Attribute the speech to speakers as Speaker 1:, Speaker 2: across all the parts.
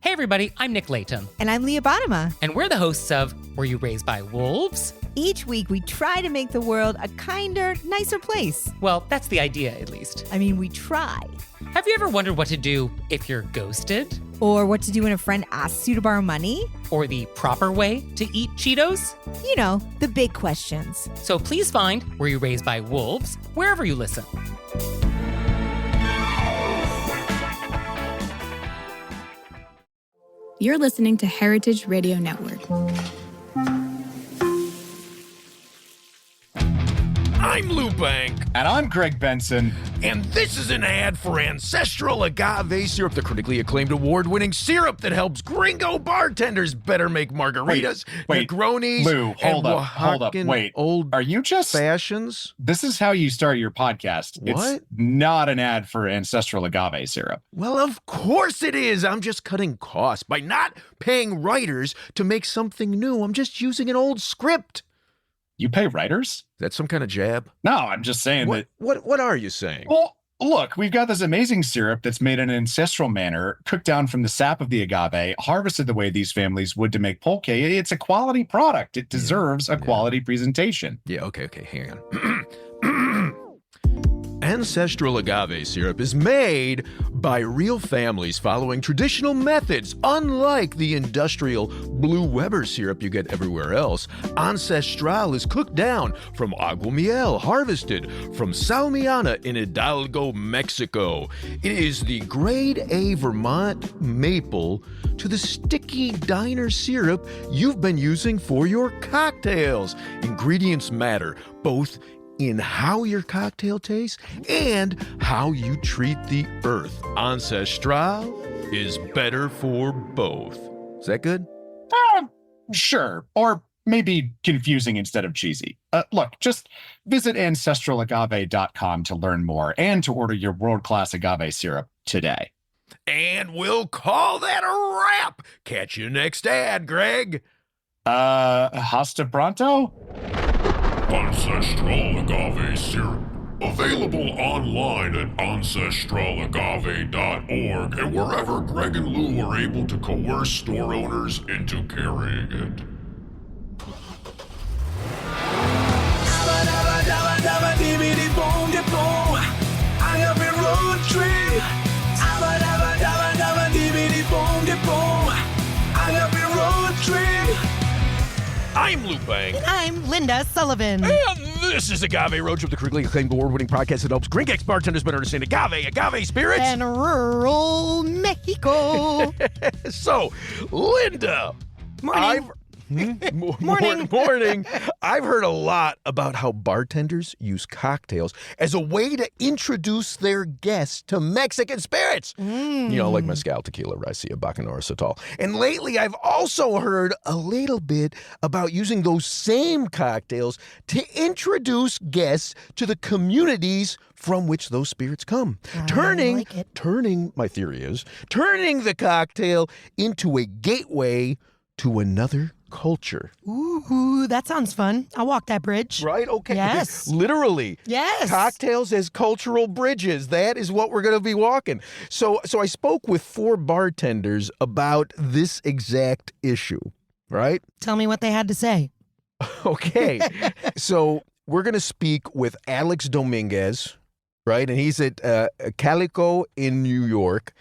Speaker 1: Hey everybody, I'm Nick Layton.
Speaker 2: And I'm Leah Bottima.
Speaker 1: And we're the hosts of Were You Raised by Wolves?
Speaker 2: Each week we try to make the world a kinder, nicer place.
Speaker 1: Well, that's the idea, at least.
Speaker 2: I mean, we try.
Speaker 1: Have you ever wondered what to do if you're ghosted?
Speaker 2: Or what to do when a friend asks you to borrow money?
Speaker 1: Or the proper way to eat Cheetos?
Speaker 2: You know, the big questions.
Speaker 1: So please find Were You Raised by Wolves wherever you listen.
Speaker 3: You're listening to Heritage Radio Network.
Speaker 4: I'm Lou Bank.
Speaker 5: And I'm Greg Benson.
Speaker 4: And this is an ad for Ancestral Agave Syrup, the critically acclaimed award-winning syrup that helps gringo bartenders better make margaritas, Negronis,
Speaker 5: Lou, hold up. Wait,
Speaker 4: old
Speaker 5: are you just
Speaker 4: fashions?
Speaker 5: This is how you start your podcast.
Speaker 4: What?
Speaker 5: It's not an ad for Ancestral Agave Syrup.
Speaker 4: Well, of course it is. I'm just cutting costs by not paying writers to make something new. I'm just using an old script.
Speaker 5: You pay writers?
Speaker 4: That's some kind of jab?
Speaker 5: No, I'm just saying that.
Speaker 4: What are you saying?
Speaker 5: Well, look, we've got this amazing syrup that's made in an ancestral manner, cooked down from the sap of the agave, harvested the way these families would to make pulque. It's a quality product. It deserves a quality presentation.
Speaker 4: Yeah, okay, hang on. Ancestral Agave Syrup is made by real families following traditional methods. Unlike the industrial Blue Weber syrup you get everywhere else, Ancestral is cooked down from agua miel, harvested from Salmiana in Hidalgo, Mexico. It is the grade A Vermont maple to the sticky diner syrup you've been using for your cocktails. Ingredients matter, both in how your cocktail tastes and how you treat the earth. Ancestral is better for both. Is that good?
Speaker 5: Sure. Or maybe confusing instead of cheesy. Look, just visit ancestralagave.com to learn more and to order your world-class agave syrup today.
Speaker 4: And we'll call that a wrap. Catch you next ad, Greg.
Speaker 5: Hasta pronto?
Speaker 6: Ancestral Agave Syrup. Available online at ancestralagave.org and wherever Greg and Lou are able to coerce store owners into carrying it.
Speaker 7: Agave Road Trip. Agave Road Trip.
Speaker 4: I'm Lou Bang.
Speaker 2: And I'm Linda Sullivan.
Speaker 4: And this is Agave Road Trip, the critically acclaimed award-winning podcast that helps Gringex bartenders better understand agave spirits.
Speaker 2: And rural Mexico.
Speaker 4: So, Linda.
Speaker 2: Morning.
Speaker 4: Morning. I've heard a lot about how bartenders use cocktails as a way to introduce their guests to Mexican spirits. You know, like Mezcal, Tequila, Raicilla, Bacanora, Sotol. And lately, I've also heard a little bit about using those same cocktails to introduce guests to the communities from which those spirits come. Turning, my theory is, turning the cocktail into a gateway to another culture.
Speaker 2: Ooh, that sounds fun. I'll walk that bridge.
Speaker 4: Right? Okay.
Speaker 2: Yes.
Speaker 4: Literally.
Speaker 2: Yes.
Speaker 4: Cocktails as cultural bridges. That is what we're going to be walking. So I spoke with 4 bartenders about this exact issue, right?
Speaker 2: Tell me what they had to say.
Speaker 4: Okay. So we're going to speak with Alex Dominguez, right? And he's at Calico in New York.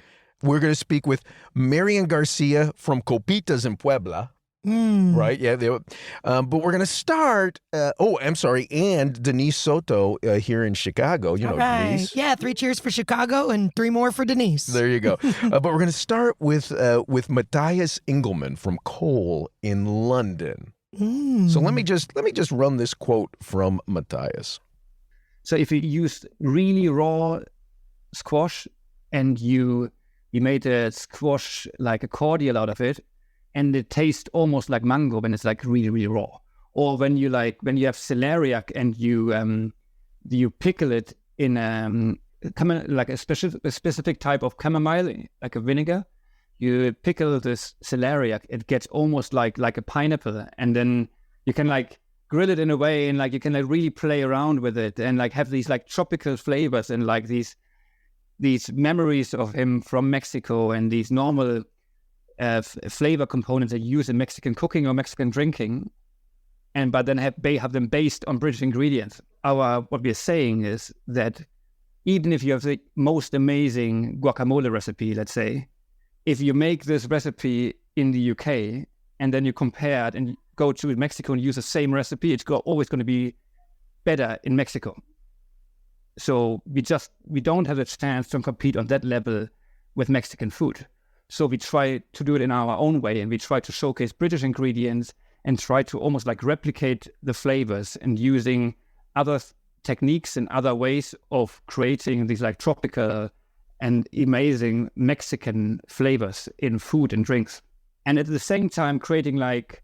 Speaker 4: We're going to speak with Mariane Garcia from Copitas in Puebla. Right? Yeah. But we're going to start. And Denise Soto here in Chicago. You know,
Speaker 2: right.
Speaker 4: Denise.
Speaker 2: Yeah. 3 cheers for Chicago and 3 more for Denise.
Speaker 4: There you go. But we're going to start with Matthias Ingelmann from Cole in London. So let me just run this quote from Matthias.
Speaker 8: So if you use really raw squash and you made a squash like a cordial out of it, and it tastes almost like mango when it's like really, really raw. Or when you have celeriac and you pickle it in like a specific type of chamomile, like a vinegar. You pickle this celeriac, it gets almost like a pineapple, and then you can like grill it in a way, and like you can like really play around with it, and like have these like tropical flavors and like these memories of him from Mexico, and these normal flavor components that you use in Mexican cooking or Mexican drinking, but then have them based on British ingredients. What we're saying is that even if you have the most amazing guacamole recipe, let's say, if you make this recipe in the UK and then you compare it and go to Mexico and use the same recipe, it's always going to be better in Mexico. So we don't have a chance to compete on that level with Mexican food. So we try to do it in our own way, and we try to showcase British ingredients and try to almost like replicate the flavors and using other techniques and other ways of creating these like tropical and amazing Mexican flavors in food and drinks. And at the same time, creating like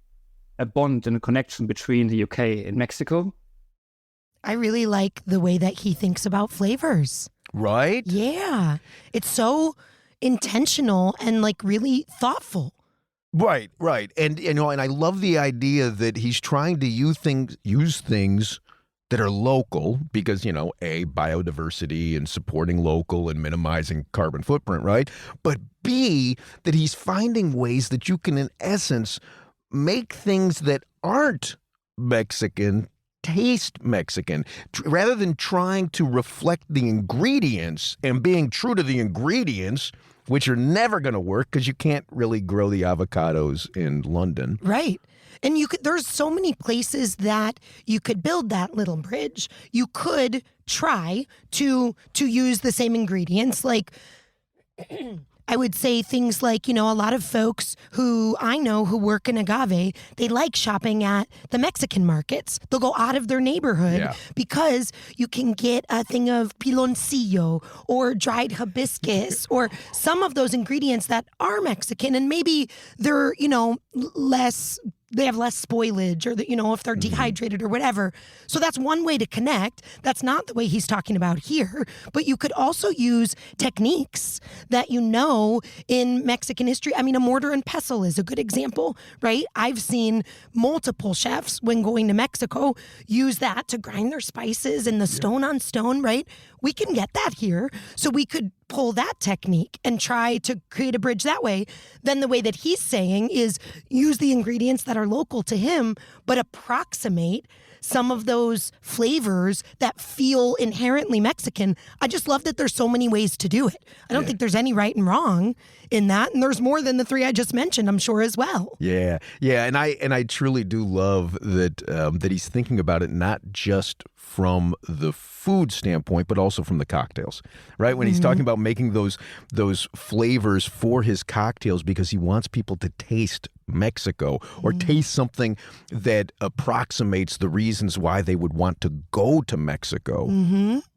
Speaker 8: a bond and a connection between the UK and Mexico.
Speaker 9: I really like the way that he thinks about flavors.
Speaker 4: Right?
Speaker 9: Yeah. It's so intentional and like really thoughtful.
Speaker 4: Right. And and I love the idea that he's trying to use things that are local because, A, biodiversity and supporting local and minimizing carbon footprint, right? But B, that he's finding ways that you can, in essence, make things that aren't Mexican taste Mexican, rather than trying to reflect the ingredients and being true to the ingredients, which are never going to work because you can't really grow the avocados in London.
Speaker 9: Right. And there's so many places that you could build that little bridge. You could try to use the same ingredients. Like, I would say things like, a lot of folks who I know who work in agave, they like shopping at the Mexican markets. They'll go out of their neighborhood because you can get a thing of piloncillo or dried hibiscus or some of those ingredients that are Mexican, and maybe they're, they have less spoilage, or if they're dehydrated or whatever. So that's one way to connect. That's not the way he's talking about here. But you could also use techniques that in Mexican history. I mean, a mortar and pestle is a good example, right? I've seen multiple chefs, when going to Mexico, use that to grind their spices and the stone on stone, right? We can get that here. So we could pull that technique and try to create a bridge that way. Then the way that he's saying is use the ingredients that are local to him, but approximate some of those flavors that feel inherently Mexican. I just love that there's so many ways to do it. I don't think there's any right and wrong in that. And there's more than the three I just mentioned, I'm sure, as well.
Speaker 4: Yeah. And I truly do love that that he's thinking about it not just from the food standpoint, but also from the cocktails, right? When he's talking about making those flavors for his cocktails because he wants people to taste Mexico or taste something that approximates the reasons why they would want to go to Mexico.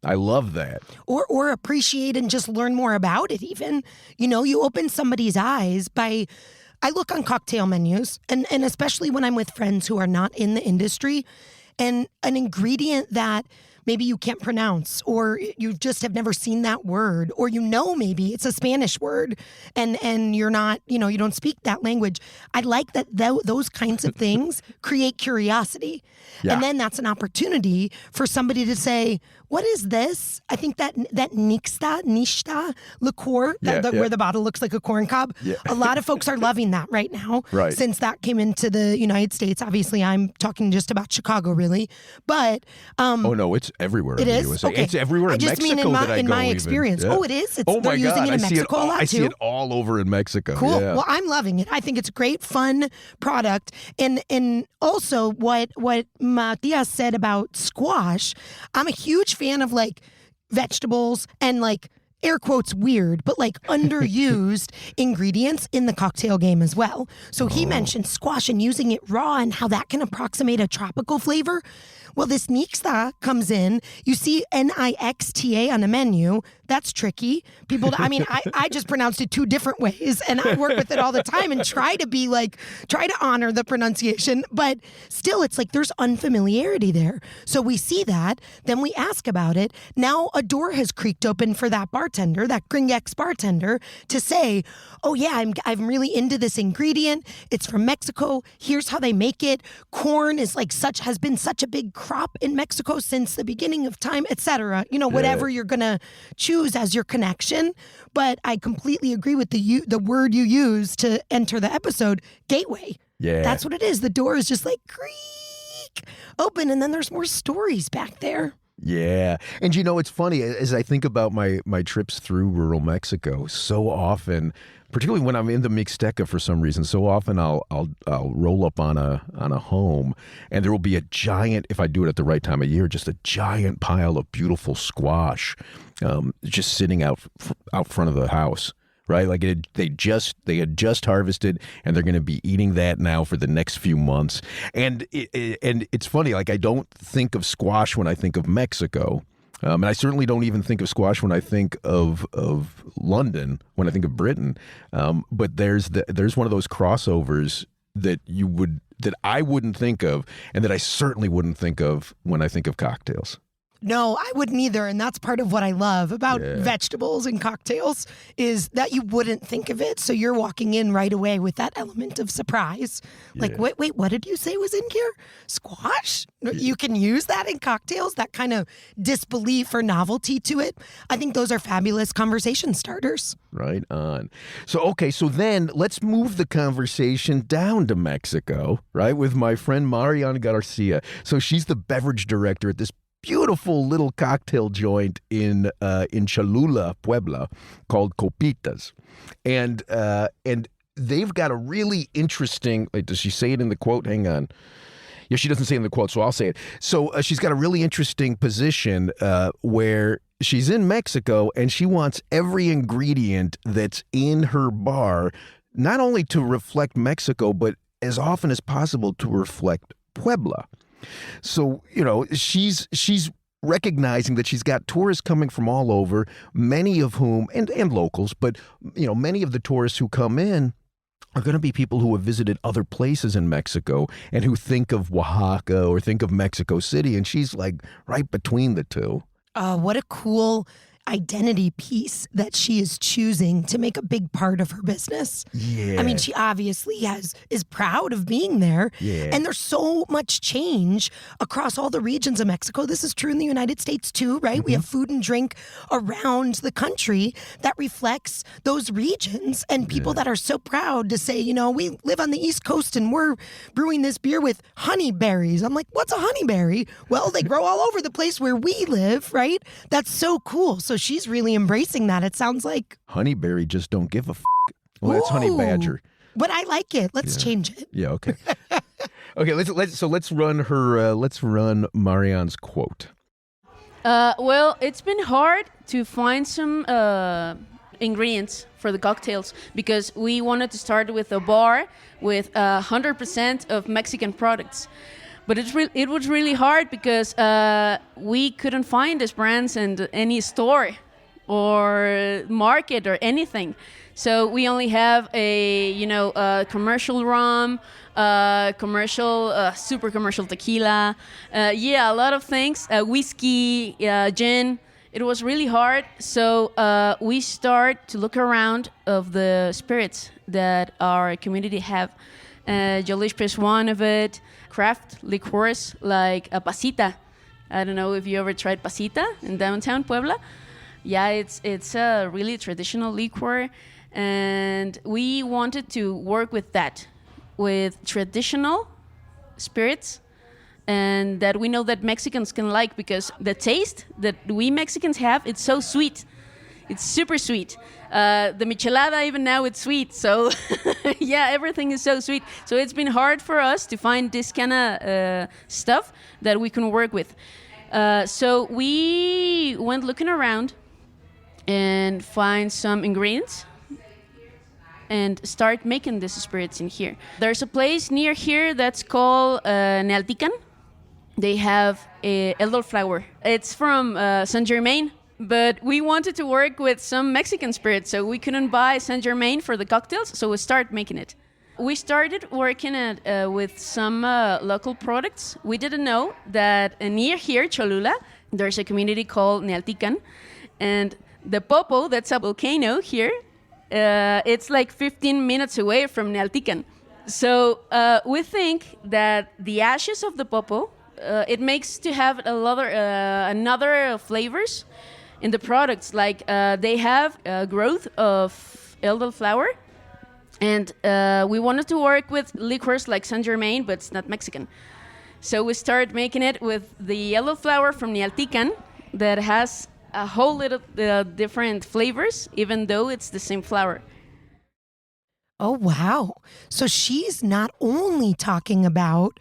Speaker 4: I love that.
Speaker 9: Or appreciate and just learn more about it even. You open somebody's eyes by... I look on cocktail menus, and especially when I'm with friends who are not in the industry, and an ingredient that maybe you can't pronounce, or you just have never seen that word, or maybe it's a Spanish word, and you're not, you don't speak that language. I like that those kinds of things create curiosity. Yeah. And then that's an opportunity for somebody to say, what is this? I think that nixta liqueur, where the bottle looks like a corn cob. Yeah. A lot of folks are loving that right now.
Speaker 4: Right.
Speaker 9: Since that came into the United States. Obviously, I'm talking just about Chicago, really. But
Speaker 4: oh no, it's everywhere.
Speaker 9: It is?
Speaker 4: USA.
Speaker 9: Okay.
Speaker 4: It's everywhere in Mexico.
Speaker 9: In my experience. Yeah. Oh, it is? They're using it in Mexico a lot, too?
Speaker 4: I see it all over in Mexico.
Speaker 9: Cool.
Speaker 4: Yeah.
Speaker 9: Well, I'm loving it. I think it's a great, fun product. And also what Matthias said about squash, I'm a huge fan of like vegetables and like air quotes weird, but like underused ingredients in the cocktail game as well. So he mentioned squash and using it raw and how that can approximate a tropical flavor. Well, this nixta comes in. You see Nixta on the menu. That's tricky. I just pronounced it two different ways, and I work with it all the time and try to honor the pronunciation. But still, it's like there's unfamiliarity there. So we see that. Then we ask about it. Now a door has creaked open for that bartender, that Gringex bartender, to say, oh yeah, I'm really into this ingredient. It's from Mexico. Here's how they make it. Corn is has been such a big crop in Mexico since the beginning of time, etc. Whatever you're going to choose as your connection. But I completely agree with the word you use to enter the episode, gateway.
Speaker 4: Yeah.
Speaker 9: That's what it is. The door is just like creak open, and then there's more stories back there.
Speaker 4: Yeah. And it's funny, as I think about my trips through rural Mexico, so often, particularly when I'm in the Mixteca for some reason, so often I'll roll up on a home, and there will be a giant, if I do it at the right time of year, just a giant pile of beautiful squash just sitting out front of the house. Right, like they had just harvested, and they're going to be eating that now for the next few months. And it's funny, like I don't think of squash when I think of Mexico, and I certainly don't even think of squash when I think of London, when I think of Britain. But there's one of those crossovers that I wouldn't think of, and that I certainly wouldn't think of when I think of cocktails.
Speaker 9: No, I wouldn't either. And that's part of what I love about vegetables and cocktails is that you wouldn't think of it. So you're walking in right away with that element of surprise. Like, wait, what did you say was in here? Squash? You can use that in cocktails, that kind of disbelief or novelty to it. I think those are fabulous conversation starters.
Speaker 4: Right on. So then let's move the conversation down to Mexico, right, with my friend Mariane Garcia. So she's the beverage director at this beautiful little cocktail joint in Cholula, Puebla, called Copitas, and they've got a really interesting. Wait, does she say it in the quote? Hang on. Yeah, she doesn't say it in the quote, so I'll say it. So she's got a really interesting position where she's in Mexico, and she wants every ingredient that's in her bar not only to reflect Mexico, but as often as possible to reflect Puebla. So, she's recognizing that she's got tourists coming from all over, many of whom, and locals, but, many of the tourists who come in are going to be people who have visited other places in Mexico and who think of Oaxaca or think of Mexico City. And she's like right between the two.
Speaker 9: What a cool identity piece that she is choosing to make a big part of her business.
Speaker 4: Yeah.
Speaker 9: I mean, she obviously is proud of being there.
Speaker 4: Yeah.
Speaker 9: And there's so much change across all the regions of Mexico. This is true in the United States too, right? Mm-hmm. We have food and drink around the country that reflects those regions, and people that are so proud to say, we live on the East Coast and we're brewing this beer with honey berries. I'm like, what's a honey berry? Well, they grow all over the place where we live, right? That's so cool. So she's really embracing that, it sounds like.
Speaker 4: Honeyberry just don't give a f***. Well, that's honey badger.
Speaker 9: But I like it. Let's change it.
Speaker 4: Yeah, okay. Okay, let's run Mariane's quote.
Speaker 10: Well, it's been hard to find some ingredients for the cocktails because we wanted to start with a bar with 100% of Mexican products. But it was really hard because we couldn't find these brands in any store or market or anything. So we only have a commercial rum, super commercial tequila, a lot of things, whiskey, gin. It was really hard. So we start to look around of the spirits that our community have. Jalisco is one of it. Craft liqueurs like a pasita. I don't know if you ever tried pasita in downtown Puebla. Yeah, it's a really traditional liqueur, and we wanted to work with that, with traditional spirits, and that we know that Mexicans can like, because the taste that we Mexicans have, it's so sweet. It's super sweet. The michelada, even now, it's sweet. So, everything is so sweet. So it's been hard for us to find this kind of stuff that we can work with. So we went looking around and find some ingredients and start making these spirits in here. There's a place near here that's called Nealtican. They have a elderflower. It's from Saint Germain. But we wanted to work with some Mexican spirits, so we couldn't buy Saint Germain for the cocktails, so we started making it. We started working with some local products. We didn't know that near here, Cholula, there's a community called Nealtican, and the Popo, that's a volcano here, it's like 15 minutes away from Nealtican. So we think that the ashes of the Popo it makes to have another flavors in the products. Like they have growth of elderflower, and we wanted to work with liqueurs like Saint Germain, but it's not Mexican. So we started making it with the elderflower from Nialtican that has a whole little different flavors, even though it's the same flower.
Speaker 9: Oh, wow. So she's not only talking about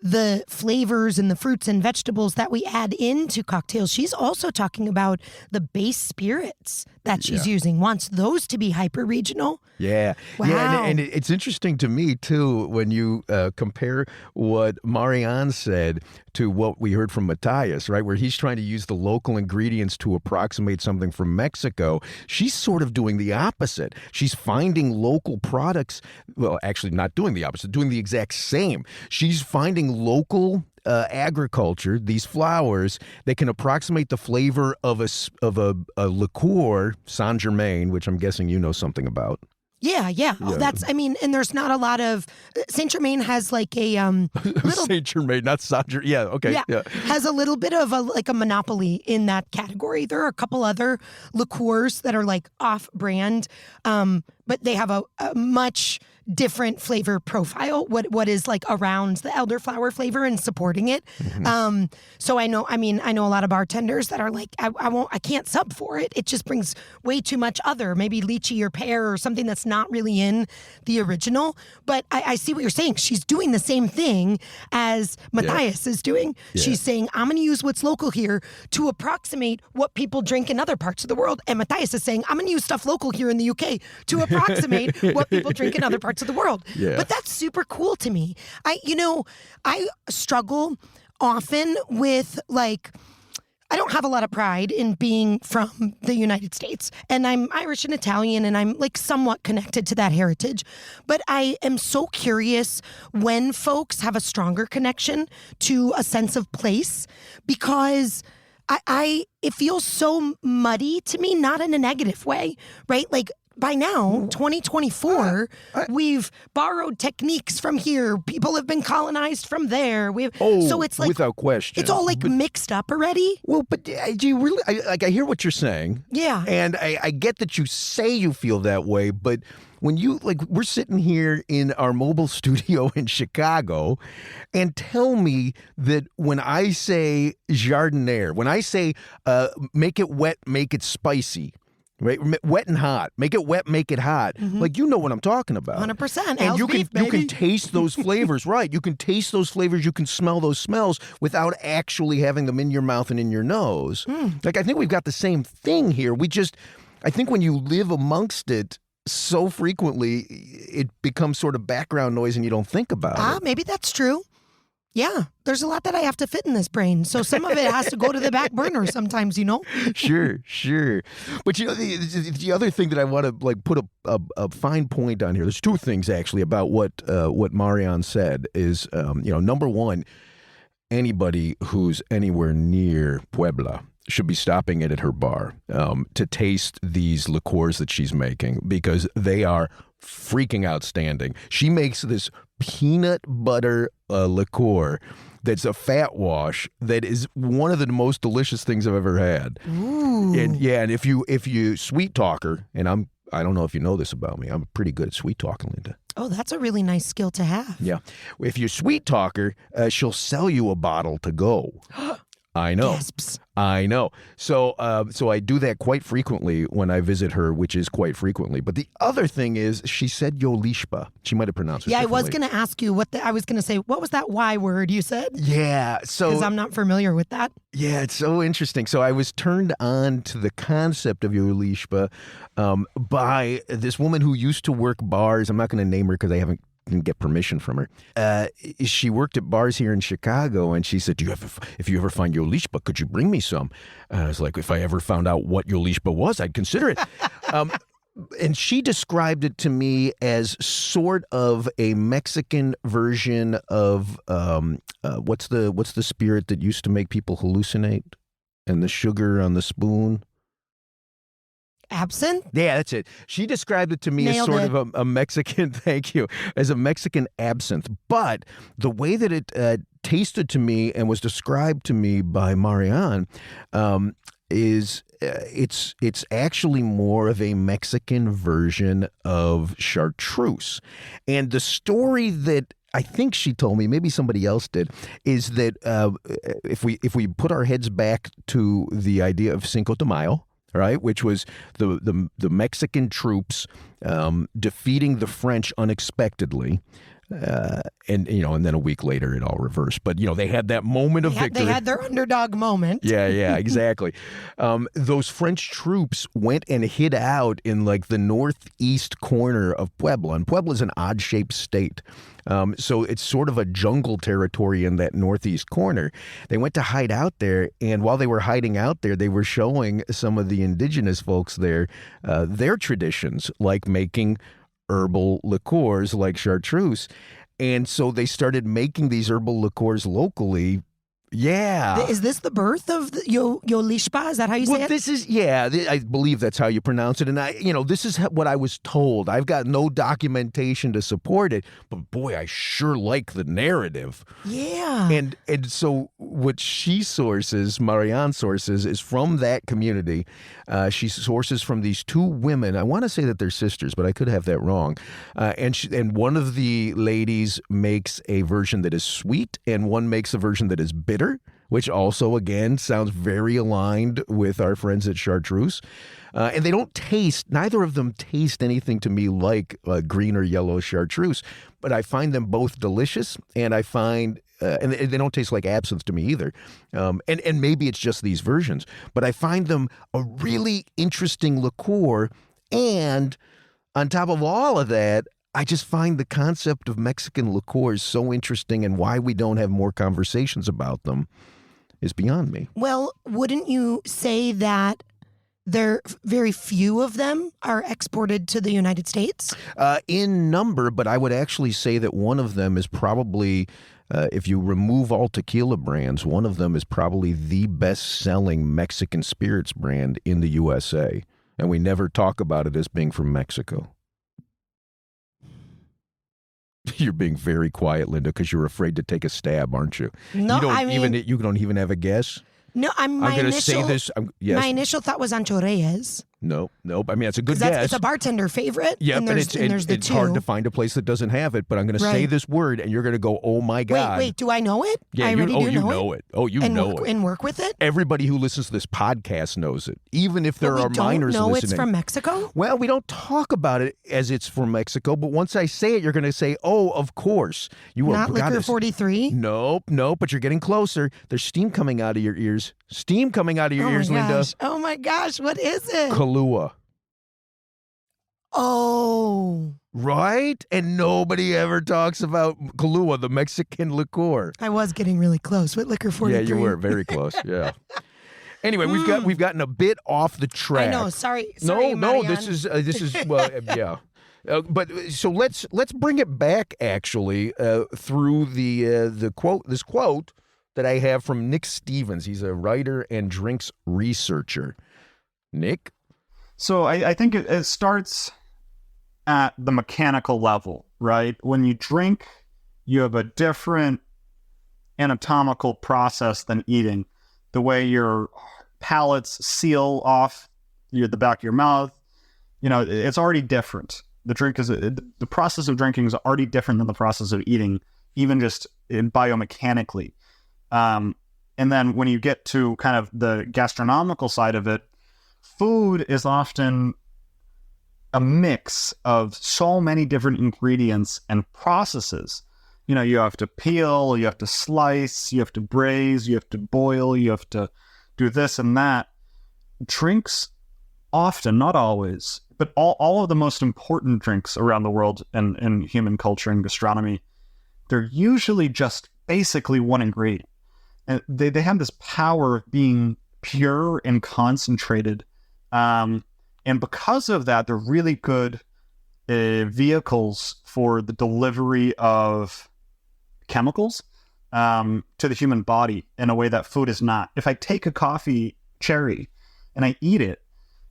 Speaker 9: the flavors and the fruits and vegetables that we add into cocktails, she's also talking about the base spirits that she's using, wants those to be hyper-regional.
Speaker 4: Yeah.
Speaker 9: Wow.
Speaker 4: Yeah, and it's interesting to me, too, when you compare what Mariane said to what we heard from Matthias, right, where he's trying to use the local ingredients to approximate something from Mexico. She's sort of doing the opposite. She's finding local products, well, actually not doing the opposite, doing the exact same. She's finding local agriculture, these flowers, that can approximate the flavor of a liqueur, Saint Germain, which I'm guessing you know something about.
Speaker 9: Yeah. Oh, and there's not a lot of Saint Germain has like a little
Speaker 4: Saint Germain, not Saint Germain. Yeah, okay. Yeah.
Speaker 9: Has a little bit of a monopoly in that category. There are a couple other liqueurs that are like off-brand, but they have a much different flavor profile. What is like around the elderflower flavor and supporting it. Mm-hmm. So I know a lot of bartenders that are like, I can't sub for it. It just brings way too much other, maybe lychee or pear or something that's not really in the original. But I see what you're saying. She's doing the same thing as Matthias is doing. Yeah. She's saying, I'm going to use what's local here to approximate what people drink in other parts of the world. And Matthias is saying, I'm going to use stuff local here in the UK to approximate what people drink in other parts of the world. Yeah. But that's super cool to me. I struggle often with I don't have a lot of pride in being from the United States, and I'm Irish and Italian, and I'm somewhat connected to that heritage. But I am so curious when folks have a stronger connection to a sense of place, because it feels so muddy to me, not in a negative way, right? By now, 2024, we've borrowed techniques from here. People have been colonized from there. So it's
Speaker 4: without question,
Speaker 9: it's all mixed up already.
Speaker 4: Well, but do you really? I hear what you're saying.
Speaker 9: Yeah,
Speaker 4: and I get that you say you feel that way, but when you we're sitting here in our mobile studio in Chicago, and tell me that when I say jardiniere, when I say make it wet, make it spicy. Right, wet and hot. Make it wet, make it hot. Mm-hmm. You know what I'm talking about.
Speaker 9: 100%.
Speaker 4: And you can taste those flavors, right? You can taste those flavors. You can smell those smells without actually having them in your mouth and in your nose. I think we've got the same thing here. I think when you live amongst it so frequently, it becomes sort of background noise and you don't think about it.
Speaker 9: Maybe that's true. Yeah, there's a lot that I have to fit in this brain. So some of it has to go to the back burner sometimes,
Speaker 4: Sure. But the other thing that I want to put a fine point on here, there's two things actually about what Mariane said is, number one, anybody who's anywhere near Puebla should be stopping it at her bar to taste these liqueurs that she's making, because they are freaking outstanding. She makes this peanut butter liqueur that's a fat wash that is one of the most delicious things I've ever had.
Speaker 9: Ooh.
Speaker 4: And if you sweet talker, and I don't know if you know this about me, I'm pretty good at sweet talking, Linda.
Speaker 9: Oh, that's a really nice skill to have.
Speaker 4: Yeah. If you sweet talker, she'll sell you a bottle to go. I know.
Speaker 9: Gasps.
Speaker 4: I know. So I do that quite frequently when I visit her, which is quite frequently. But the other thing is, she said Yolishpa. She might have pronounced it differently.
Speaker 9: I was going to ask you I was going to say, what was that Y word you said?
Speaker 4: Yeah.
Speaker 9: Because I'm not familiar with that.
Speaker 4: Yeah, it's so interesting. So I was turned on to the concept of Yolishpa by this woman who used to work bars. I'm not going to name her because didn't get permission from her. She worked at bars here in Chicago, and she said, if you ever find Yolishpa, could you bring me some? I was like, if I ever found out what Yolishpa was, I'd consider it. And she described it to me as sort of a Mexican version of what's the spirit that used to make people hallucinate, and the sugar on the spoon?
Speaker 9: Absinthe?
Speaker 4: Yeah, that's it. She described it to me
Speaker 9: Nailed
Speaker 4: as sort
Speaker 9: it.
Speaker 4: of a Mexican, thank you, as a Mexican absinthe. But the way that it tasted to me and was described to me by Mariane is it's actually more of a Mexican version of chartreuse. And the story that I think she told me, maybe somebody else did, is that if we put our heads back to the idea of Cinco de Mayo, right, which was the Mexican troops defeating the French unexpectedly. And then a week later it all reversed. But they had that moment of victory.
Speaker 9: They had their underdog moment.
Speaker 4: Yeah, exactly. Those French troops went and hid out in like the northeast corner of Puebla, and Puebla's an odd-shaped state. So it's sort of a jungle territory in that northeast corner. They went to hide out there, and while they were hiding out there, they were showing some of the indigenous folks there their traditions, like making herbal liqueurs like chartreuse. And so they started making these herbal liqueurs locally. Yeah.
Speaker 9: Is this the birth of the Yolishpa? Is that how you say it?
Speaker 4: This is, I believe that's how you pronounce it. And this is what I was told. I've got no documentation to support it, but boy, I sure like the narrative.
Speaker 9: Yeah.
Speaker 4: And so what she sources, Mariane sources, is from that community. She sources from these two women. I want to say that they're sisters, but I could have that wrong. And one of the ladies makes a version that is sweet, and one makes a version that is bitter, which also, again, sounds very aligned with our friends at Chartreuse. And they don't taste, neither of them taste anything to me like green or yellow Chartreuse, but I find them both delicious, and I find, and they don't taste like absinthe to me either. And maybe it's just these versions, but I find them a really interesting liqueur. And on top of all of that, I just find the concept of Mexican liqueurs so interesting, and why we don't have more conversations about them is beyond me.
Speaker 9: Well, wouldn't you say that very few of them are exported to the United States?
Speaker 4: In number, but I would actually say that one of them is probably, if you remove all tequila brands, one of them is probably the best-selling Mexican spirits brand in the USA. And we never talk about it as being from Mexico. You're being very quiet, Linda, because you're afraid to take a stab, aren't you?
Speaker 9: No,
Speaker 4: you don't even have a guess.
Speaker 9: No,
Speaker 4: I'm going to say this. Yes.
Speaker 9: My initial thought was Ancho Reyes.
Speaker 4: Nope. I mean, it's a good guess.
Speaker 9: It's a bartender favorite.
Speaker 4: Yeah,
Speaker 9: and
Speaker 4: but
Speaker 9: there's
Speaker 4: it's hard to find a place that doesn't have it. But I'm going to say this word, and you're going to go, "Oh my God!"
Speaker 9: Wait, do I know it?
Speaker 4: Yeah, you know it. Oh, you know it.
Speaker 9: And work with it.
Speaker 4: Everybody who listens to this podcast knows it, even if there are minors
Speaker 9: listening.
Speaker 4: listening.
Speaker 9: It's from Mexico?
Speaker 4: Well, we don't talk about it as it's from Mexico, but once I say it, you're going to say, "Oh, of course."
Speaker 9: Not Liquor 43?
Speaker 4: Nope, but you're getting closer. There's steam coming out of your ears. Steam coming out of your ears, Linda.
Speaker 9: Oh my gosh, what is it?
Speaker 4: Kahlua.
Speaker 9: Oh.
Speaker 4: Right? And nobody ever talks about Kahlua, the Mexican liqueur.
Speaker 9: I was getting really close with Liquor 43.
Speaker 4: Yeah, you were very close. Yeah. Anyway, we've gotten a bit off the track.
Speaker 9: I know. Sorry.
Speaker 4: No,
Speaker 9: Mariane.
Speaker 4: this is well, yeah. But so let's bring it back actually through the quote that I have from Nick Stevens. He's a writer and drinks researcher. Nick?
Speaker 11: So I think it starts at the mechanical level, right? When you drink, you have a different anatomical process than eating. The way your palates seal off the back of your mouth, it's already different. The process of drinking is already different than the process of eating, even just biomechanically. And then when you get to kind of the gastronomical side of it, food is often a mix of so many different ingredients and processes. You have to peel, you have to slice, you have to braise, you have to boil, you have to do this and that. Drinks often, not always, but all of the most important drinks around the world in human culture and gastronomy, they're usually just basically one ingredient. And they have this power of being pure and concentrated. And because of that, they're really good vehicles for the delivery of chemicals to the human body in a way that food is not. If I take a coffee cherry and I eat it,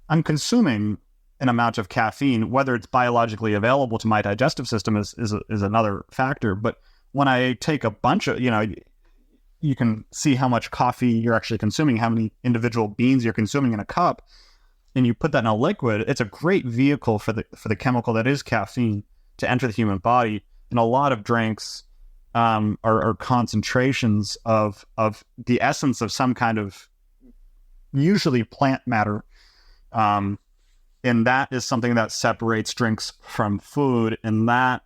Speaker 11: I'm consuming an amount of caffeine. Whether it's biologically available to my digestive system is another factor. But when I take a bunch of, you can see how much coffee you're actually consuming, how many individual beans you're consuming in a cup, and you put that in a liquid. It's a great vehicle for the chemical that is caffeine to enter the human body. And a lot of drinks are concentrations of the essence of some kind of usually plant matter. And that is something that separates drinks from food. And that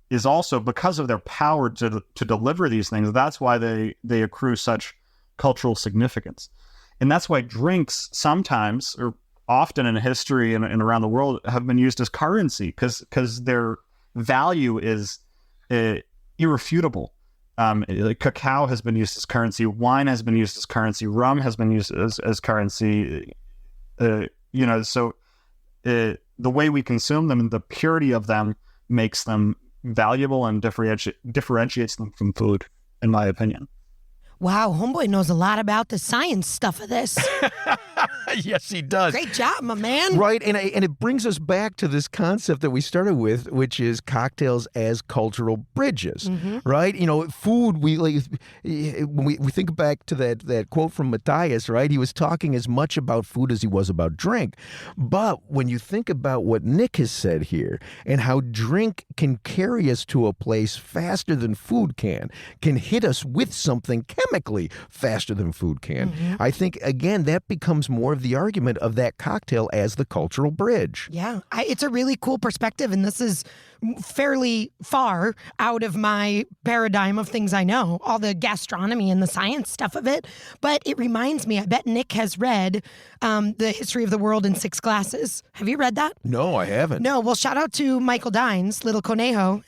Speaker 11: is also because of their power to deliver these things. That's why they accrue such cultural significance. And that's why drinks sometimes, or often in history and around the world, have been used as currency because their value is irrefutable. Cacao has been used as currency. Wine has been used as currency. Rum has been used as currency. So the way we consume them and the purity of them makes them valuable and differentiates them from food, in my opinion.
Speaker 9: Wow, homeboy knows a lot about the science stuff of this.
Speaker 4: Yes, he does.
Speaker 9: Great job, my man.
Speaker 4: Right, and it brings us back to this concept that we started with, which is cocktails as cultural bridges, right? Food, when we think back to that quote from Matthias, right? He was talking as much about food as he was about drink. But when you think about what Nick has said here and how drink can carry us to a place faster than food can hit us with something chemically faster than food can. I think, again, that becomes more of the argument of that cocktail as the cultural bridge.
Speaker 9: Yeah, it's a really cool perspective, and this is fairly far out of my paradigm of things I know, all the gastronomy and the science stuff of it. But it reminds me, I bet Nick has read The History of the World in 6 Glasses. Have you read that?
Speaker 4: No, I haven't.
Speaker 9: No, well, shout out to Michael Dines, Little Conejo,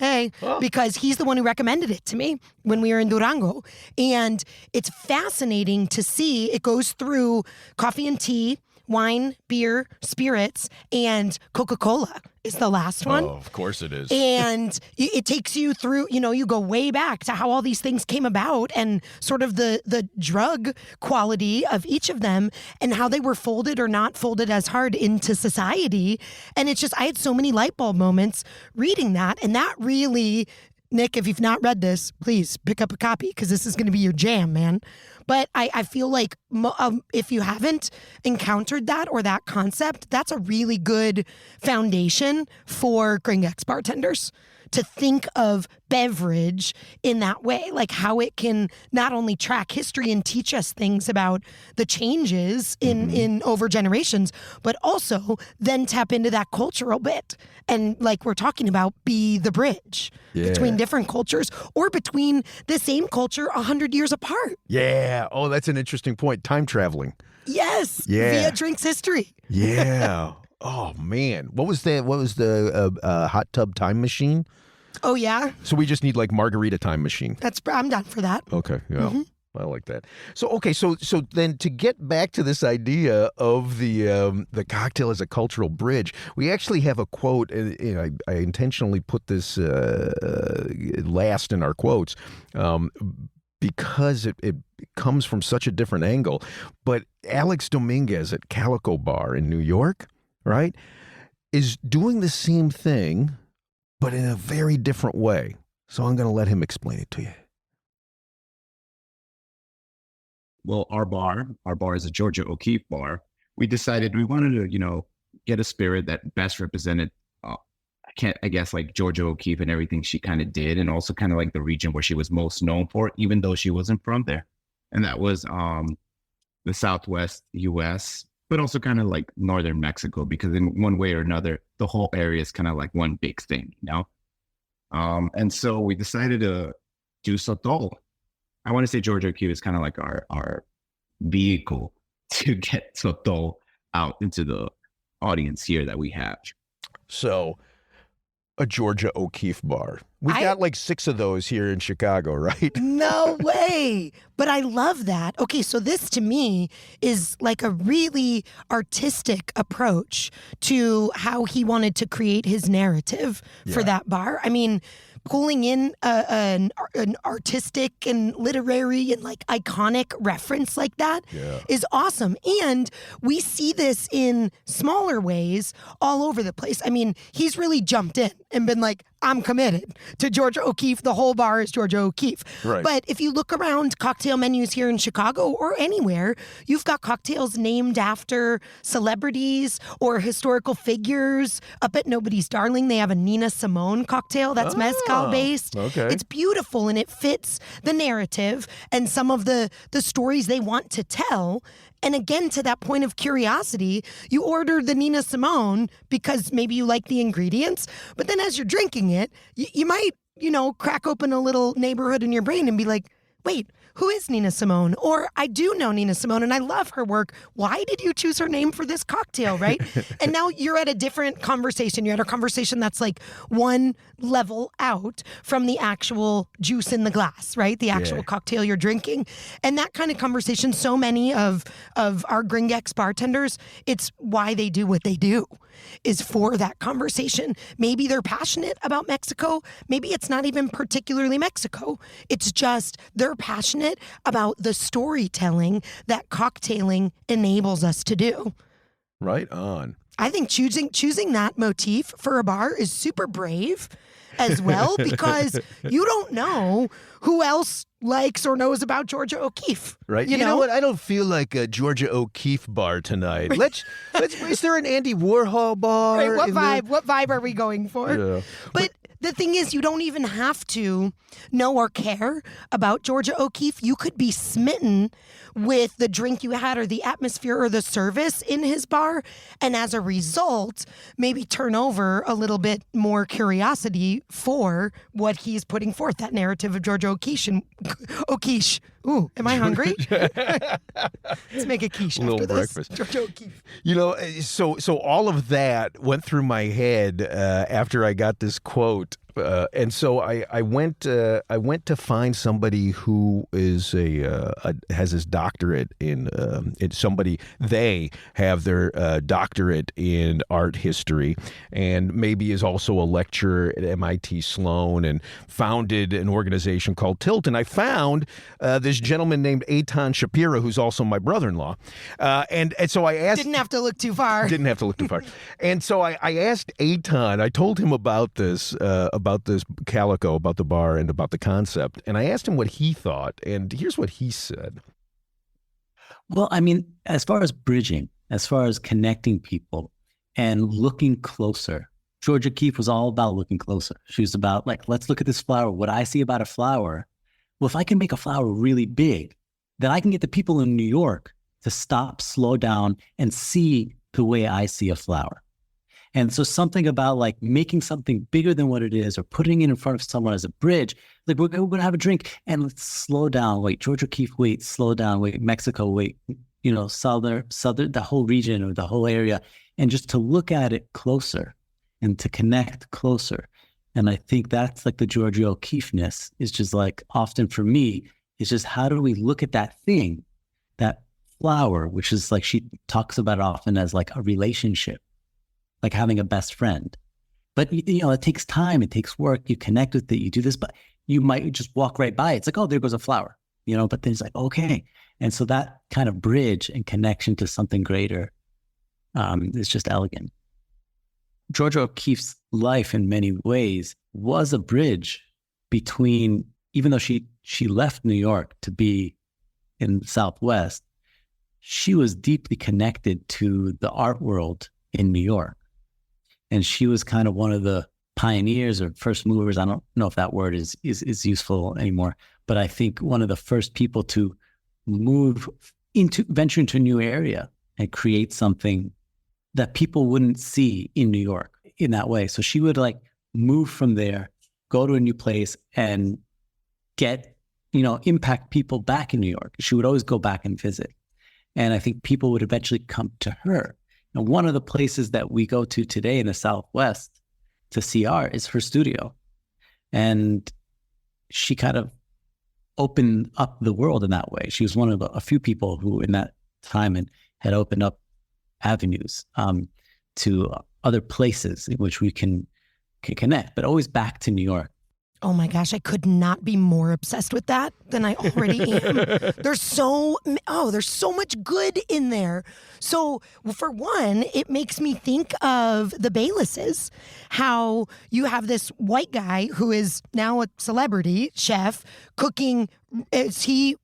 Speaker 9: because he's the one who recommended it to me when we were in Durango. And it's fascinating to see. It goes through coffee and tea, wine, beer, spirits, and Coca-Cola is the last one.
Speaker 4: Oh, of course it is.
Speaker 9: And it takes you through, you go way back to how all these things came about and sort of the drug quality of each of them and how they were folded or not folded as hard into society. And it's just, I had so many light bulb moments reading that. And that really, Nick, if you've not read this, please pick up a copy because this is going to be your jam, man. But I feel like if you haven't encountered that or that concept, that's a really good foundation for Gringex bartenders to think of beverage in that way, like how it can not only track history and teach us things about the changes in over generations, but also then tap into that cultural bit. And like we're talking about, be the bridge between different cultures or between the same culture 100 years apart.
Speaker 4: Yeah. Oh, that's an interesting point. Time traveling.
Speaker 9: Yes.
Speaker 4: Yeah.
Speaker 9: Via drinks history.
Speaker 4: Yeah. Oh, man. What was the hot tub time machine?
Speaker 9: Oh, yeah?
Speaker 4: So we just need like margarita time machine.
Speaker 9: I'm down for that.
Speaker 4: Okay. Yeah. I like that. So, okay. So then to get back to this idea of the cocktail as a cultural bridge, we actually have a quote. I intentionally put this last in our quotes because it comes from such a different angle. But Alex Dominguez at Calico Bar in New York, right, is doing the same thing, but in a very different way. So I'm going to let him explain it to you.
Speaker 12: Well, our bar is a Georgia O'Keeffe bar. We decided we wanted to, get a spirit that best represented, I guess, like Georgia O'Keeffe and everything she kind of did, and also kind of like the region where she was most known for, even though she wasn't from there. And that was the Southwest U.S., but also kind of like Northern Mexico, because in one way or another, the whole area is kind of like one big thing, And so we decided to do Sotol. I want to say Georgia O'Keeffe is kind of like our vehicle to get Sotol out into the audience here that we have.
Speaker 4: So, a Georgia O'Keeffe bar. We've got like 6 of those here in Chicago, right?
Speaker 9: No way. But I love that. Okay, so this to me is like a really artistic approach to how he wanted to create his narrative for that bar. I mean, pulling in an artistic and literary and like iconic reference like that is awesome. And we see this in smaller ways all over the place. I mean, he's really jumped in and been like, I'm committed to Georgia O'Keeffe. The whole bar is Georgia O'Keeffe.
Speaker 4: Right.
Speaker 9: But if you look around cocktail menus here in Chicago or anywhere, you've got cocktails named after celebrities or historical figures. Up at Nobody's Darling, they have a Nina Simone cocktail that's mezcal based.
Speaker 4: Okay.
Speaker 9: It's beautiful and it fits the narrative and some of the stories they want to tell. And again, to that point of curiosity, you order the Nina Simone because maybe you like the ingredients, but then as you're drinking it, you might, crack open a little neighborhood in your brain and be like, wait, who is Nina Simone? Or I do know Nina Simone and I love her work. Why did you choose her name for this cocktail, right? And now you're at a different conversation. You're at a conversation that's like one level out from the actual juice in the glass, right? The actual cocktail you're drinking. And that kind of conversation, so many of our Gringex bartenders, it's why they do what they do, is for that conversation. Maybe they're passionate about Mexico. Maybe it's not even particularly Mexico. It's just they're passionate about the storytelling that cocktailing enables us to do.
Speaker 4: Right on.
Speaker 9: I think choosing that motif for a bar is super brave as well, because you don't know who else likes or knows about Georgia O'Keeffe.
Speaker 4: Right. You know what? I don't feel like a Georgia O'Keeffe bar tonight. Let's is there an Andy Warhol bar?
Speaker 9: Right, what vibe are we going for?
Speaker 4: Yeah.
Speaker 9: But the thing is, you don't even have to know or care about Georgia O'Keeffe. You could be smitten with the drink you had or the atmosphere or the service in his bar. And as a result, maybe turn over a little bit more curiosity for what he's putting forth, that narrative of Georgia O'Keeffe. Ooh, am I hungry? Let's make a quiche
Speaker 4: a little
Speaker 9: after
Speaker 4: breakfast.
Speaker 9: this. Georgia O'Keeffe.
Speaker 4: So all of that went through my head after I got this quote. And so I went to find somebody who is has his doctorate in they have their doctorate in art history, and maybe is also a lecturer at MIT Sloan, and founded an organization called Tilt. And I found this gentleman named Aithan Shapira, who's also my brother-in-law, and so I asked.
Speaker 9: Didn't have to look too far.
Speaker 4: And so I asked Aithan. I told him about this Calico, about the bar and about the concept. And I asked him what he thought, and here's what he said.
Speaker 13: Well, I mean, as far as bridging, as far as connecting people and looking closer, Georgia O'Keeffe was all about looking closer. She was about like, let's look at this flower. What I see about a flower, well, if I can make a flower really big, then I can get the people in New York to stop, slow down, and see the way I see a flower. And so something about like making something bigger than what it is, or putting it in front of someone as a bridge, like we're going to have a drink and let's slow down. Wait, Georgia O'Keeffe, wait, slow down. Wait, Mexico, wait, southern, the whole region or the whole area, and just to look at it closer and to connect closer. And I think that's like the Georgia O'Keeffe-ness is just like often for me, it's just how do we look at that thing, that flower, which is like she talks about it often as like a relationship, like having a best friend. But, it takes time, it takes work, you connect with it, you do this, but you might just walk right by it. It's like, oh, there goes a flower, but then it's like, okay. And so that kind of bridge and connection to something greater is just elegant. Georgia O'Keeffe's life in many ways was a bridge between, even though she left New York to be in the Southwest, she was deeply connected to the art world in New York. And she was kind of one of the pioneers or first movers. I don't know if that word is useful anymore, but I think one of the first people to venture into a new area and create something that people wouldn't see in New York in that way. So she would like move from there, go to a new place and get, impact people back in New York. She would always go back and visit. And I think people would eventually come to her. And one of the places that we go to today in the Southwest to see art is her studio. And she kind of opened up the world in that way. She was one of a few people who in that time had opened up avenues to other places in which we can connect, but always back to New York.
Speaker 9: Oh my gosh, I could not be more obsessed with that than I already am. There's so much good in there. So for one, it makes me think of the Baylisses, how you have this white guy who is now a celebrity chef cooking, as he,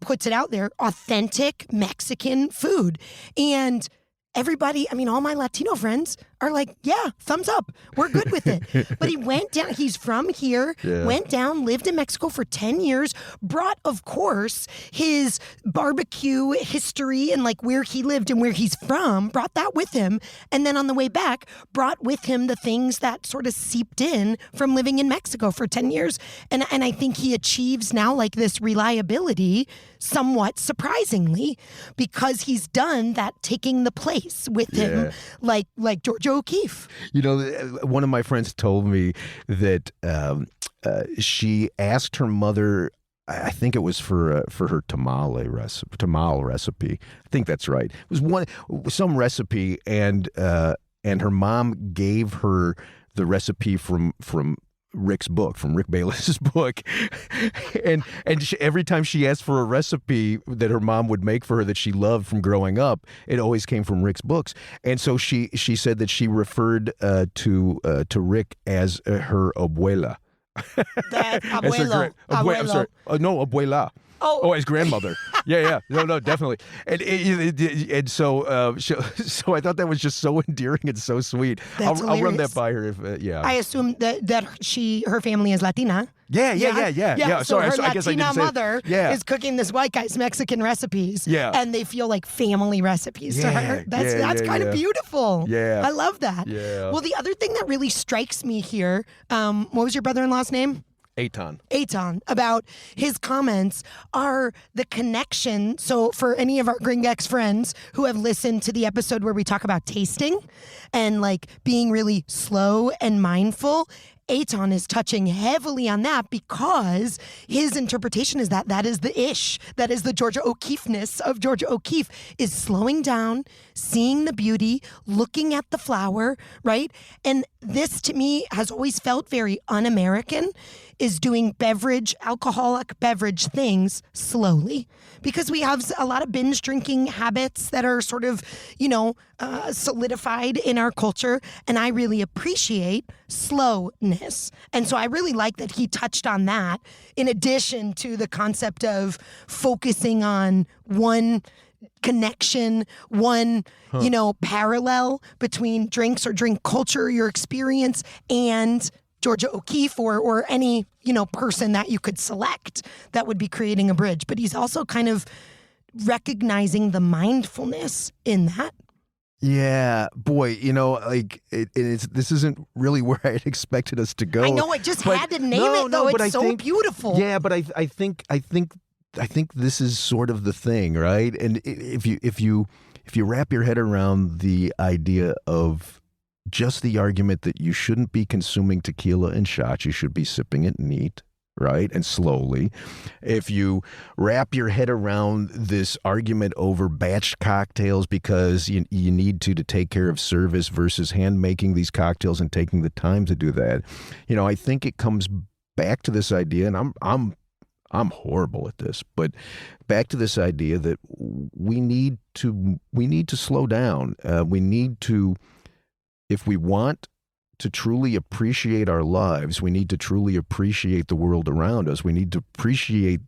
Speaker 9: puts it out there, authentic Mexican food. And everybody, all my Latino friends are like, yeah, thumbs up. We're good with it. But he went down, he's from here, went down, lived in Mexico for 10 years, brought, of course, his barbecue history and like where he lived and where he's from, brought that with him. And then on the way back, brought with him the things that sort of seeped in from living in Mexico for 10 years. And I think he achieves now like this reliability somewhat surprisingly because he's done that taking the place with him like Georgia O'Keeffe.
Speaker 4: One of my friends told me that she asked her mother, I think it was for her tamal recipe. I think that's right. It was some recipe, and her mom gave her the recipe from Rick Bayless's book, and every time she asked for a recipe that her mom would make for her that she loved from growing up, it always came from Rick's books. And so she said that she referred to Rick as her abuela.
Speaker 9: That abuelo.
Speaker 4: I'm sorry. No, abuela. Oh, as grandmother. Yeah. No, definitely. And so I thought that was just so endearing and so sweet. I'll run that by her if
Speaker 9: I assume that her family is Latina.
Speaker 4: Yeah.
Speaker 9: So her
Speaker 4: I guess I
Speaker 9: Latina
Speaker 4: didn't say
Speaker 9: mother is cooking this white guy's Mexican recipes.
Speaker 4: Yeah.
Speaker 9: And they feel like family recipes to her. That's kind of beautiful.
Speaker 4: Yeah.
Speaker 9: I love that.
Speaker 4: Yeah.
Speaker 9: Well, the other thing that really strikes me here, what was your brother-in-law's name?
Speaker 4: Aithan,
Speaker 9: about his comments are the connection. So for any of our Gringex friends who have listened to the episode where we talk about tasting and like being really slow and mindful, Aithan is touching heavily on that because his interpretation is that is the ish, that is the Georgia O'Keeffe-ness of Georgia O'Keeffe, is slowing down, seeing the beauty, looking at the flower, right? And this to me has always felt very un-American, is doing alcoholic beverage things slowly. Because we have a lot of binge drinking habits that are sort of, solidified in our culture. And I really appreciate slowness. And so I really like that he touched on that in addition to the concept of focusing on one connection, one, parallel between drinks or drink culture, your experience, and Georgia O'Keeffe or any, person that you could select that would be creating a bridge. But he's also kind of recognizing the mindfulness in that.
Speaker 4: Yeah, boy, this isn't really where I had expected us to go.
Speaker 9: I know, I just had to name it though. It's so beautiful.
Speaker 4: Yeah, but I think this is sort of the thing, right? And if you wrap your head around the idea of just the argument that you shouldn't be consuming tequila and shots, you should be sipping it neat, right? And slowly. If you wrap your head around this argument over batched cocktails because you need to take care of service versus hand making these cocktails and taking the time to do that, I think it comes back to this idea, and I'm horrible at this, but back to this idea that we need to slow down. We need to, if we want to truly appreciate our lives, we need to truly appreciate the world around us. We need to appreciate,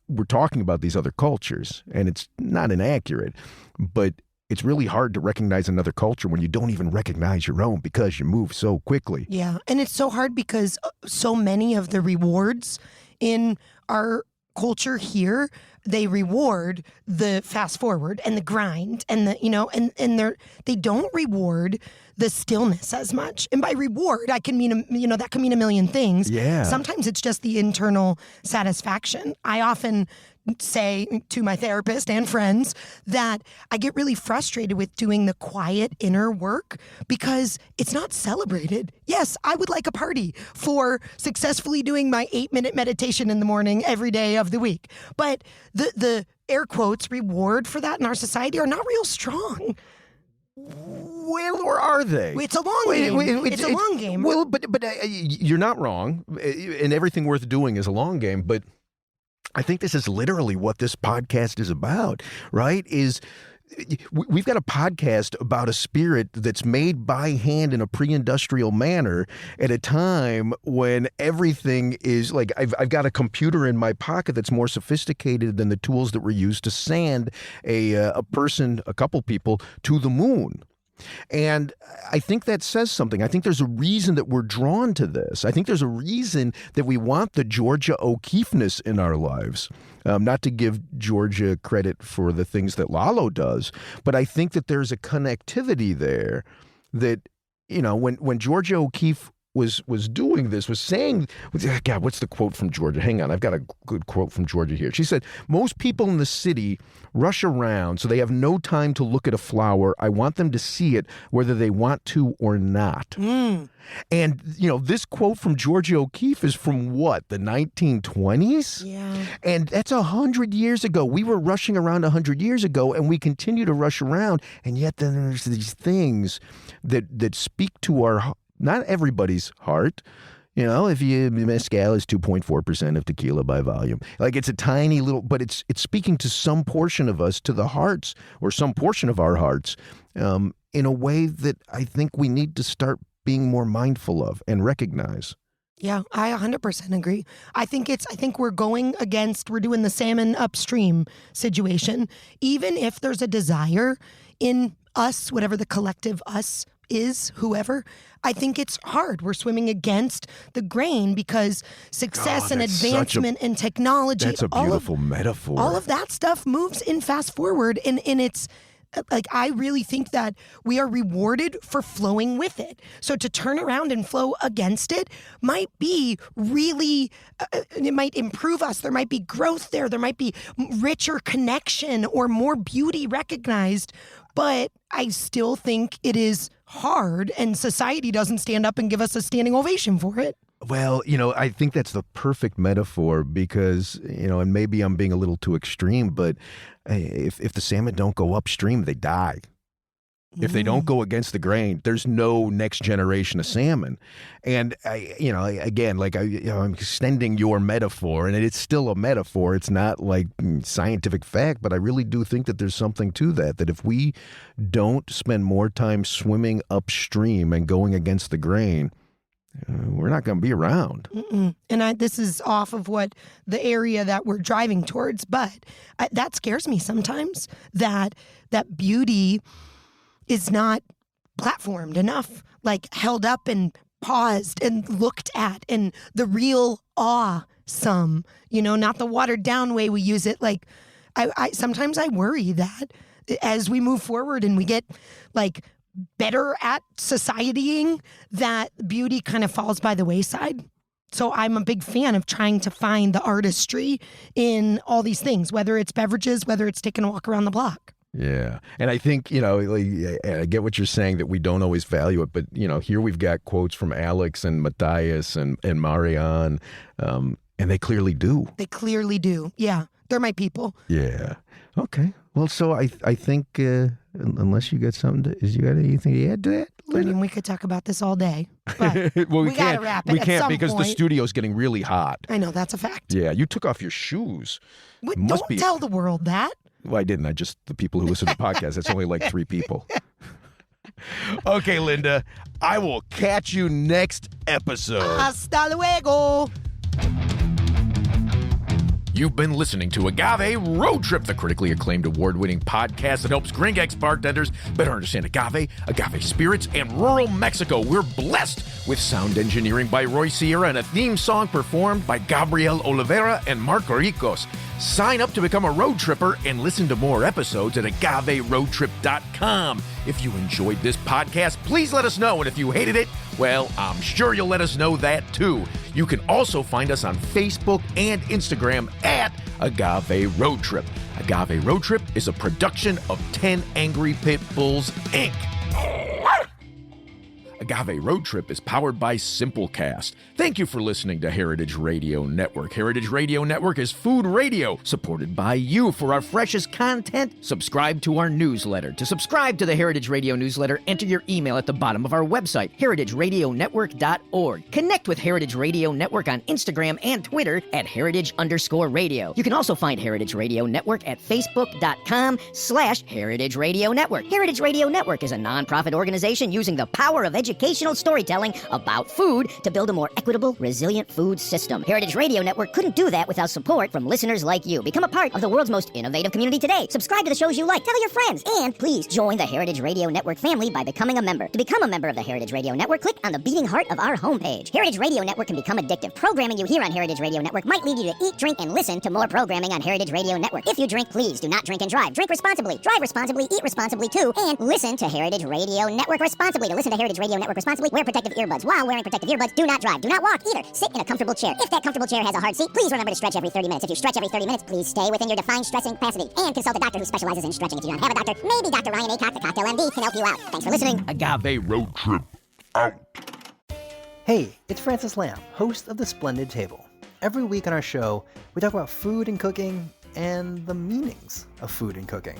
Speaker 4: we're talking about these other cultures, and it's not inaccurate, but it's really hard to recognize another culture when you don't even recognize your own because you move so quickly.
Speaker 9: Yeah, and it's so hard because so many of the rewards in our culture here, they reward the fast forward and the grind and the, and they don't reward the stillness as much. And by reward, I can mean, that can mean a million things.
Speaker 4: Yeah.
Speaker 9: Sometimes it's just the internal satisfaction. I often say to my therapist and friends that I get really frustrated with doing the quiet inner work because it's not celebrated. Yes, I would like a party for successfully doing my 8-minute meditation in the morning every day of the week. But the air quotes reward for that in our society are not real strong.
Speaker 4: Well, or are they?
Speaker 9: It's a long game. It's a long game.
Speaker 4: Well, but you're not wrong, and everything worth doing is a long game. But I think this is literally what this podcast is about, right? We've got a podcast about a spirit that's made by hand in a pre-industrial manner at a time when everything is like, I've got a computer in my pocket that's more sophisticated than the tools that were used to sand a couple people to the moon. And I think that says something. I think there's a reason that we're drawn to this. I think there's a reason that we want the Georgia O'Keefeness in our lives. Not to give Georgia credit for the things that Lalo does, but I think that there's a connectivity there that, when Georgia O'Keeffe was doing this, was saying, God, what's the quote from Georgia? Hang on, I've got a good quote from Georgia here. She said, "Most people in the city rush around, so they have no time to look at a flower. I want them to see it, whether they want to or not." And, this quote from Georgia O'Keeffe is from what, the 1920s?
Speaker 9: Yeah.
Speaker 4: And that's 100 years ago. We were rushing around 100 years ago, and we continue to rush around. And yet then there's these things that speak to our, not everybody's heart. If Mezcal is 2.4% of tequila by volume. Like, it's a tiny little, but it's speaking to some portion of us, to the hearts, or some portion of our hearts, in a way that I think we need to start being more mindful of and recognize.
Speaker 9: Yeah, I 100% agree. I think we're doing the salmon upstream situation. Even if there's a desire in us, whatever the collective us is, whoever, I think it's hard. We're swimming against the grain because success and advancement and technology.
Speaker 4: That's a beautiful metaphor.
Speaker 9: All of that stuff moves in fast forward, and it's like, I really think that we are rewarded for flowing with it. So to turn around and flow against it might be really, it might improve us. There might be growth there. There might be richer connection or more beauty recognized. But I still think it is hard, and society doesn't stand up and give us a standing ovation for it.
Speaker 4: Well, I think that's the perfect metaphor because, and maybe I'm being a little too extreme, but if the salmon don't go upstream, they die. If they don't go against the grain, there's no next generation of salmon. And I'm extending your metaphor, and it's still a metaphor. It's not like scientific fact, but I really do think that there's something to that if we don't spend more time swimming upstream and going against the grain, we're not going to be around.
Speaker 9: And this is off of what the area that we're driving towards, but that scares me sometimes, that beauty is not platformed enough, like held up and paused and looked at, and the real awesome, not the watered down way we use it. Like, I sometimes I worry that as we move forward and we get like better at societying, that beauty kind of falls by the wayside. So I'm a big fan of trying to find the artistry in all these things, whether it's beverages, whether it's taking a walk around the block.
Speaker 4: Yeah. And I think, I get what you're saying, that we don't always value it. But, here we've got quotes from Alex and Matthias and Mariane, and they clearly do.
Speaker 9: They clearly do. Yeah. They're my people.
Speaker 4: Yeah. Okay. Well, so I think, unless you got you got anything to add to that?
Speaker 9: I mean, we could talk about this all day, but
Speaker 4: well,
Speaker 9: we got to wrap it.
Speaker 4: We can't because
Speaker 9: point.
Speaker 4: The studio's getting really hot.
Speaker 9: I know, that's a fact.
Speaker 4: Yeah. You took off your shoes.
Speaker 9: Don't tell the world that.
Speaker 4: Well, I didn't. The people who listen to the podcast, it's only like 3 people. Okay, Linda, I will catch you next episode.
Speaker 9: Hasta luego.
Speaker 4: You've been listening to Agave Road Trip, the critically acclaimed award-winning podcast that helps Gringex bartenders better understand agave spirits, and rural Mexico. We're blessed with sound engineering by Raicilla and a theme song performed by Gabriel Oliveira and Marco Ricos. Sign up to become a road tripper and listen to more episodes at agaveroadtrip.com. If you enjoyed this podcast, please let us know. And if you hated it, well, I'm sure you'll let us know that too. You can also find us on Facebook and Instagram at Agave Road Trip. Agave Road Trip is a production of 10 Angry Pit Bulls, Inc. Agave Road Trip is powered by Simplecast. Thank you for listening to Heritage Radio Network. Heritage Radio Network is food radio supported by you. For our freshest content, subscribe to our newsletter. To subscribe to the Heritage Radio newsletter, enter your email at the bottom of our website, heritageradionetwork.org. Connect with Heritage Radio Network on Instagram and Twitter at heritage_radio. You can also find Heritage Radio Network at facebook.com/Heritage Radio Network. Heritage Radio Network is a nonprofit organization using the power of educational storytelling about food to build a more equitable, resilient food system. Heritage Radio Network couldn't do that without support from listeners like you. Become a part of the world's most innovative community today. Subscribe to the shows you like, tell your friends, and please join the Heritage Radio Network family by becoming a member. To become a member of the Heritage Radio Network, click on the beating heart of our homepage. Heritage Radio Network can become addictive. Programming you hear on Heritage Radio Network might lead you to eat, drink, and listen to more programming on Heritage Radio Network. If you drink, please do not drink and drive. Drink responsibly, drive responsibly, eat responsibly too, and listen to Heritage Radio Network responsibly. To listen to Heritage Radio Network responsibly, wear protective earbuds. While wearing protective earbuds, do not drive, do not walk either. Sit in a comfortable chair. If that comfortable chair has a hard seat, please remember to stretch every 30 minutes. If you stretch every 30 minutes, please stay within your defined stretching capacity and consult a doctor who specializes in stretching. If you don't have a doctor, maybe Dr. Ryan Acock, the Cocktail MD, can help you out. Thanks for listening. Agave Road Trip out.
Speaker 14: Hey, it's Francis Lamb, host of The Splendid Table. Every week on our show, we talk about food and cooking and the meanings of food and cooking.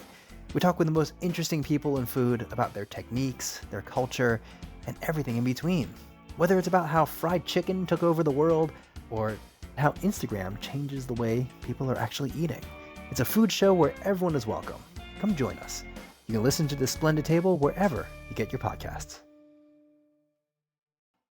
Speaker 14: We talk with the most interesting people in food about their techniques, their culture, and everything in between. Whether it's about how fried chicken took over the world or how Instagram changes the way people are actually eating. It's a food show where everyone is welcome. Come join us. You can listen to The Splendid Table wherever you get your podcasts.